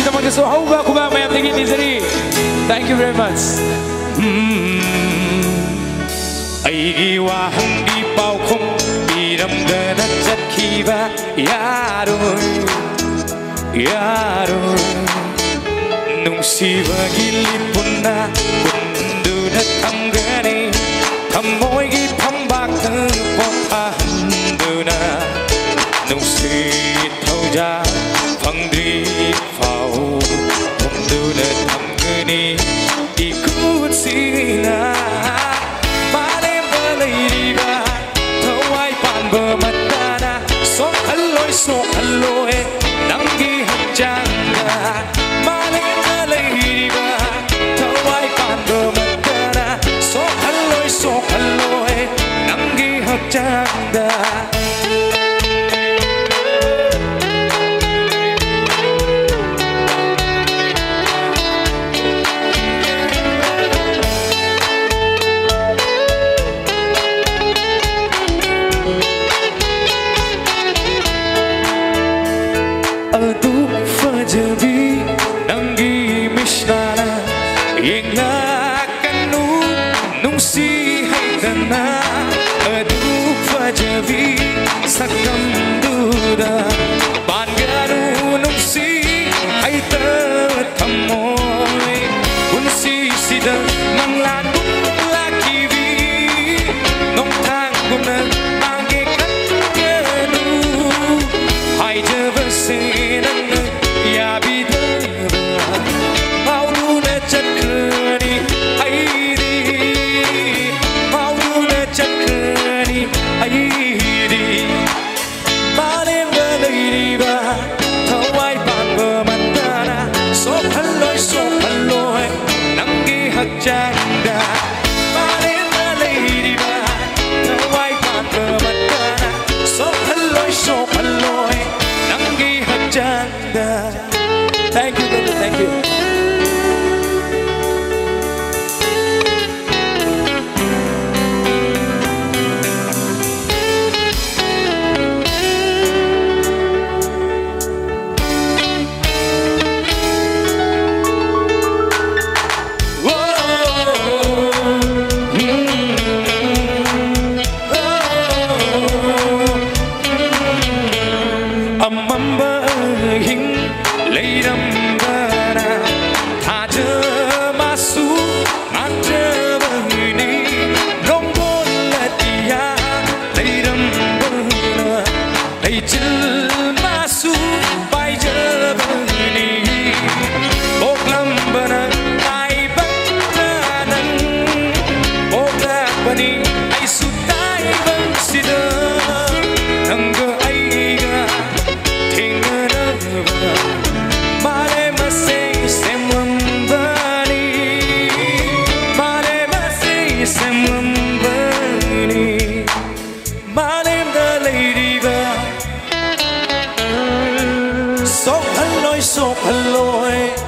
kita magkasuhauba ko ba may tingin ni Zari. Thank you very much. Ai iwahang ipaw kong iramdaman at kiba yaroy nung sibagilipon na kundo na tanggani kamoy gipambak na popahando na nung sitaw dyan pangdri phao kundo na tanggani ikut sina malim balay diba tawai pan bermatana sok halloy nang gihajanga malim balay diba tawai pan bermatana sok halloy nang gihajanga Adu fajabi nangi mishnana yang lakanu nung si haidana adu fajabi sakam duda banganu nung si haita tamoy unsi sida manglan lakivi nong thang guna mangi kanu hai javasi Janda malim balay diba tawai pan bermatana sok halloy nang gihajanda. Thank you, brother, thank you. Ai sutai bang sida nangga aiga thingana male masay semwambani male masay semwambani male dalay diba sok halloy